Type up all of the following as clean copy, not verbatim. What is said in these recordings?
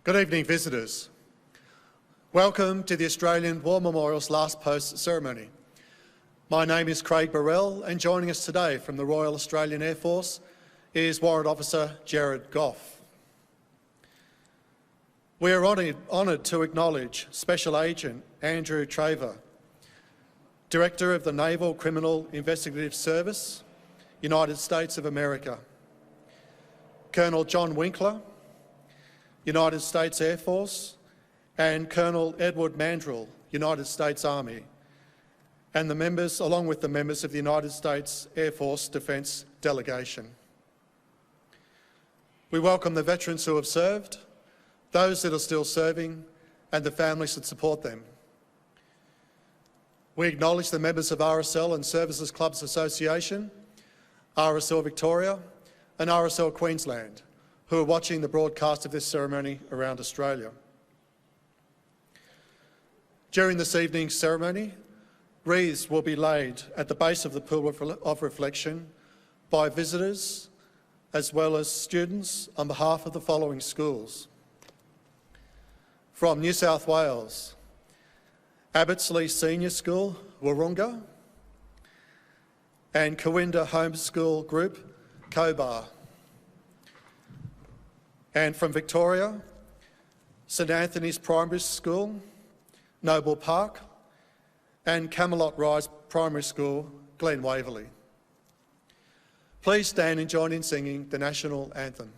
Good evening, visitors. Welcome to the Australian War Memorial's Last Post ceremony. My name is Craig Burrell, and joining us today from the Royal Australian Air Force is Warrant Officer Jared Goff. We are honoured to acknowledge Special Agent Andrew Traver, Director of the Naval Criminal Investigative Service, United States of America, Colonel John Winkler, United States Air Force, and Colonel Edward Mandrell, United States Army, and along with the members of the United States Air Force Defence Delegation. We welcome the veterans who have served, those that are still serving, and the families that support them. We acknowledge the members of RSL and Services Clubs Association, RSL Victoria, and RSL Queensland, who are watching the broadcast of this ceremony around Australia. During this evening's ceremony, wreaths will be laid at the base of the Pool of Reflection by visitors as well as students on behalf of the following schools. From New South Wales, Abbottsley Senior School, Wahroonga, and Kawinda Homeschool Group, Cobar. And from Victoria, St Anthony's Primary School, Noble Park, and Camelot Rise Primary School, Glen Waverley. Please stand and join in singing the National Anthem.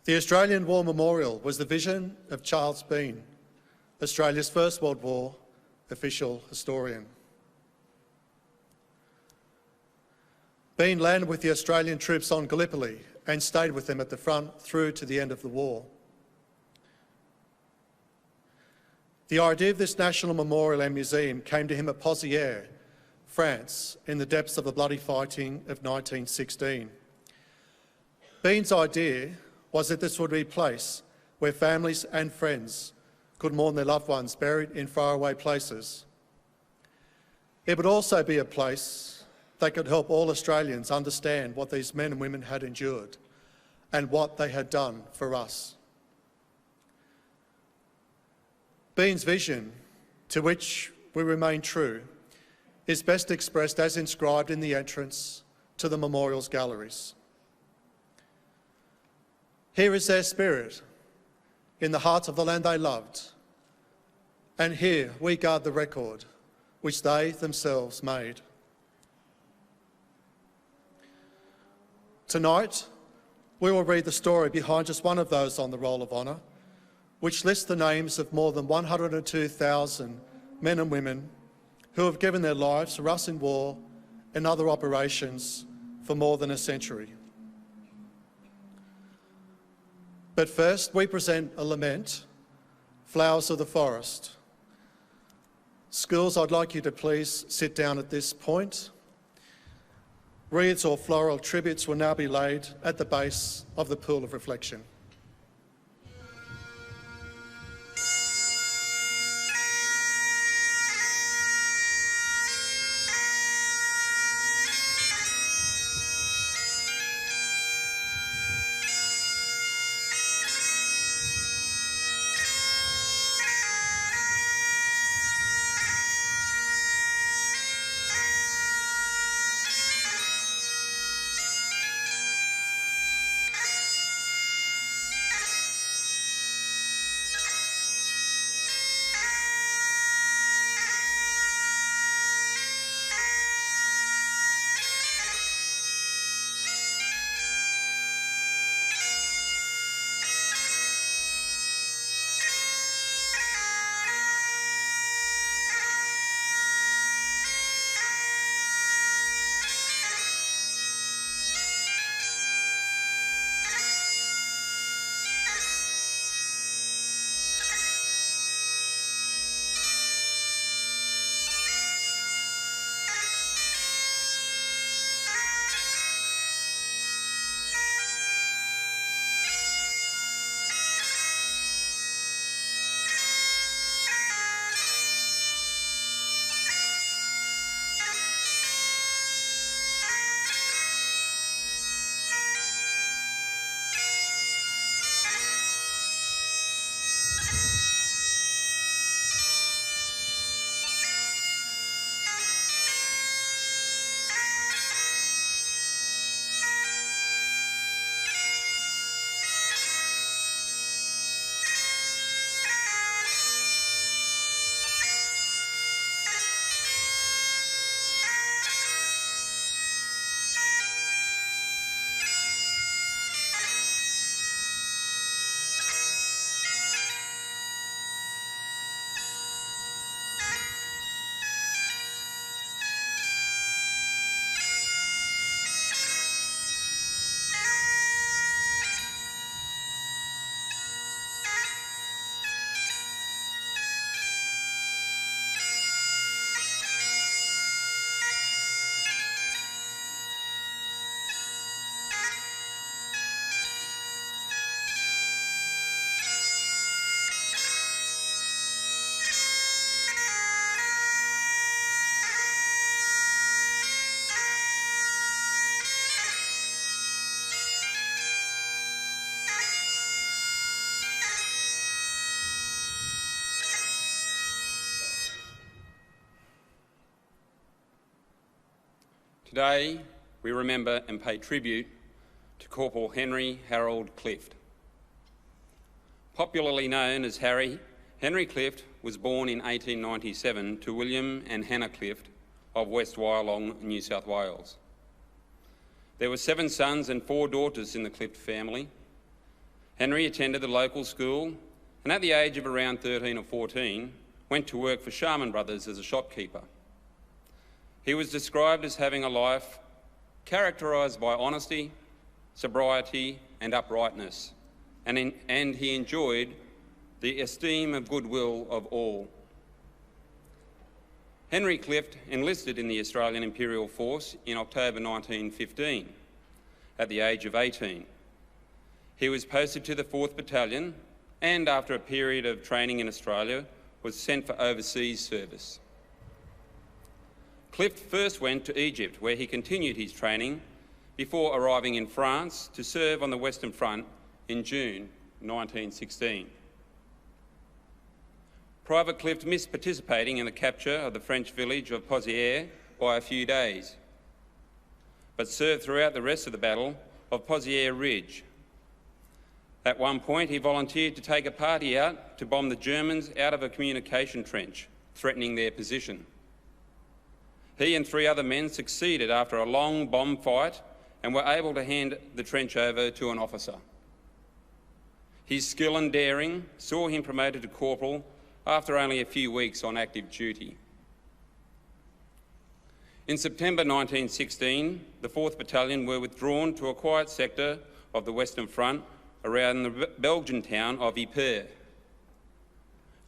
The Australian War Memorial was the vision of Charles Bean, Australia's First World War official historian. Bean landed with the Australian troops on Gallipoli and stayed with them at the front through to the end of the war. The idea of this national memorial and museum came to him at Pozières, France, in the depths of the bloody fighting of 1916. Bean's idea was that this would be a place where families and friends could mourn their loved ones buried in faraway places. It would also be a place that could help all Australians understand what these men and women had endured and what they had done for us. Bean's vision, to which we remain true, is best expressed as inscribed in the entrance to the memorial's galleries. Here is their spirit, in the heart of the land they loved, and here we guard the record which they themselves made. Tonight, we will read the story behind just one of those on the Roll of Honour, which lists the names of more than 102,000 men and women who have given their lives for us in war and other operations for more than a century. But first, we present a lament, Flowers of the Forest. Schools, I'd like you to please sit down at this point. Wreaths or floral tributes will now be laid at the base of the Pool of Reflection. Today, we remember and pay tribute to Corporal Henry Harold Clift. Popularly known as Harry, Henry Clift was born in 1897 to William and Hannah Clift of West Wyalong, New South Wales. There were 7 sons and 4 daughters in the Clift family. Henry attended the local school and at the age of around 13 or 14, went to work for Sharman Brothers as a shopkeeper. He was described as having a life characterised by honesty, sobriety and uprightness, and he enjoyed the esteem and goodwill of all. Henry Clift enlisted in the Australian Imperial Force in October 1915 at the age of 18. He was posted to the 4th Battalion and, after a period of training in Australia, was sent for overseas service. Clift first went to Egypt, where he continued his training before arriving in France to serve on the Western Front in June 1916. Private Clift missed participating in the capture of the French village of Pozières by a few days, but served throughout the rest of the Battle of Pozières Ridge. At one point, he volunteered to take a party out to bomb the Germans out of a communication trench, threatening their position. He and 3 other men succeeded after a long bomb fight and were able to hand the trench over to an officer. His skill and daring saw him promoted to corporal after only a few weeks on active duty. In September 1916, the 4th Battalion were withdrawn to a quiet sector of the Western Front around the Belgian town of Ypres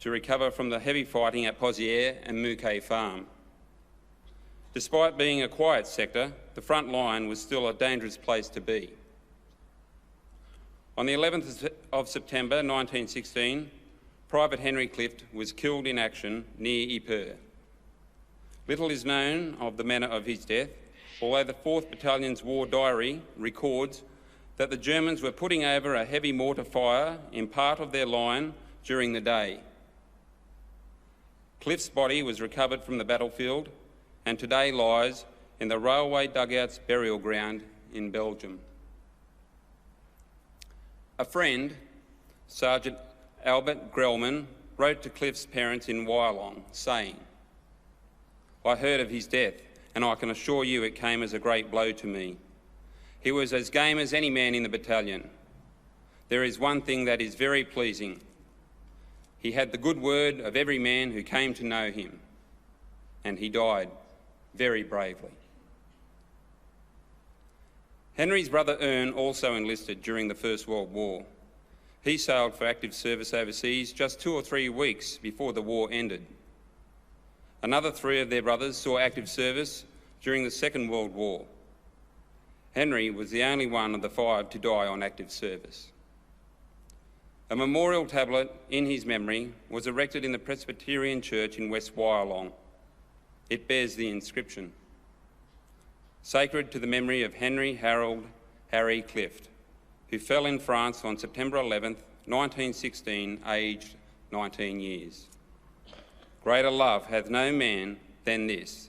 to recover from the heavy fighting at Pozières and Mouquet Farm. Despite being a quiet sector, the front line was still a dangerous place to be. On the 11th of September 1916, Private Henry Clift was killed in action near Ypres. Little is known of the manner of his death, although the 4th Battalion's war diary records that the Germans were putting over a heavy mortar fire in part of their line during the day. Clift's body was recovered from the battlefield and today lies in the Railway Dugouts burial ground in Belgium. A friend, Sergeant Albert Grellman, wrote to Clift's parents in Wyalong, saying, "I heard of his death, and I can assure you it came as a great blow to me. He was as game as any man in the battalion. There is one thing that is very pleasing. He had the good word of every man who came to know him, and he died very bravely." Henry's brother Ern also enlisted during the First World War. He sailed for active service overseas just 2 or 3 weeks before the war ended. Another 3 of their brothers saw active service during the Second World War. Henry was the only one of the 5 to die on active service. A memorial tablet in his memory was erected in the Presbyterian Church in West Wyalong. It bears the inscription, "Sacred to the memory of Henry Harold Harry Clift, who fell in France on September 11th, 1916, aged 19 years. Greater love hath no man than this,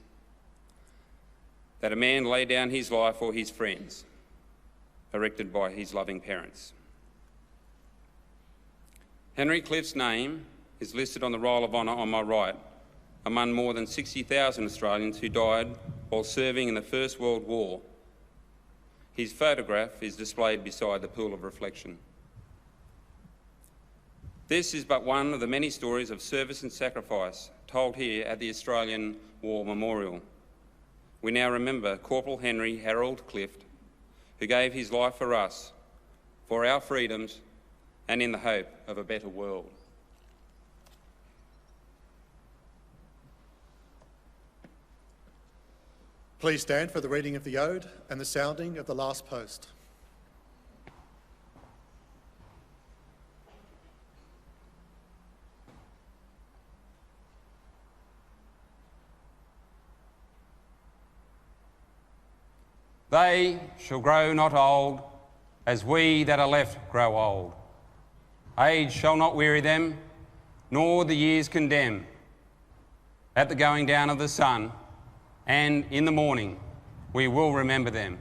that a man lay down his life for his friends," erected by his loving parents. Henry Clift's name is listed on the Roll of Honour on my right, among more than 60,000 Australians who died while serving in the First World War. His photograph is displayed beside the pool of reflection. This is but one of the many stories of service and sacrifice told here at the Australian War Memorial. We now remember Corporal Henry Harold Clift, who gave his life for us, for our freedoms, and in the hope of a better world. Please stand for the reading of the Ode and the sounding of the last post. They shall grow not old, as we that are left grow old. Age shall not weary them, nor the years condemn. At the going down of the sun, and in the morning, We will remember them.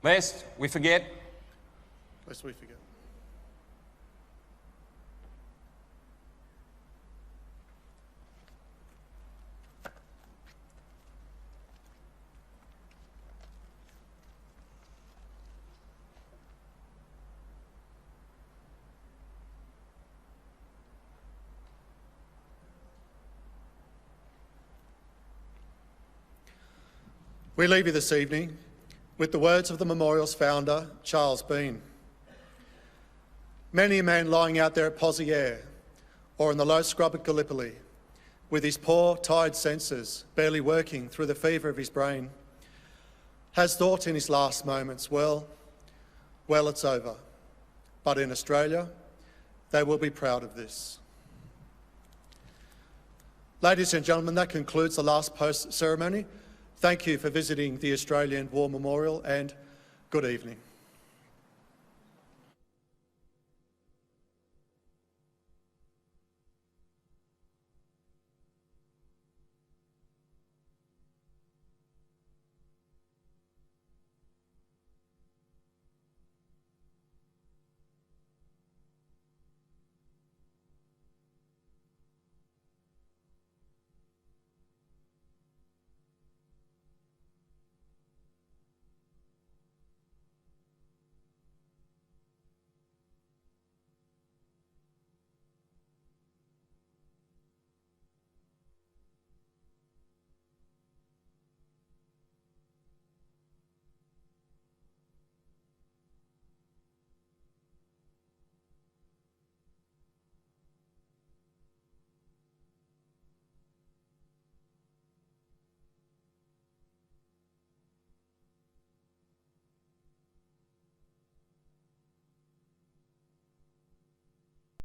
Lest we forget. Lest we forget. We leave you this evening with the words of the memorial's founder, Charles Bean. Many a man lying out there at Pozieres or in the low scrub at Gallipoli, with his poor, tired senses barely working through the fever of his brain, has thought in his last moments, well, it's over. But in Australia, they will be proud of this. Ladies and gentlemen, that concludes the last post ceremony. Thank you for visiting the Australian War Memorial and good evening.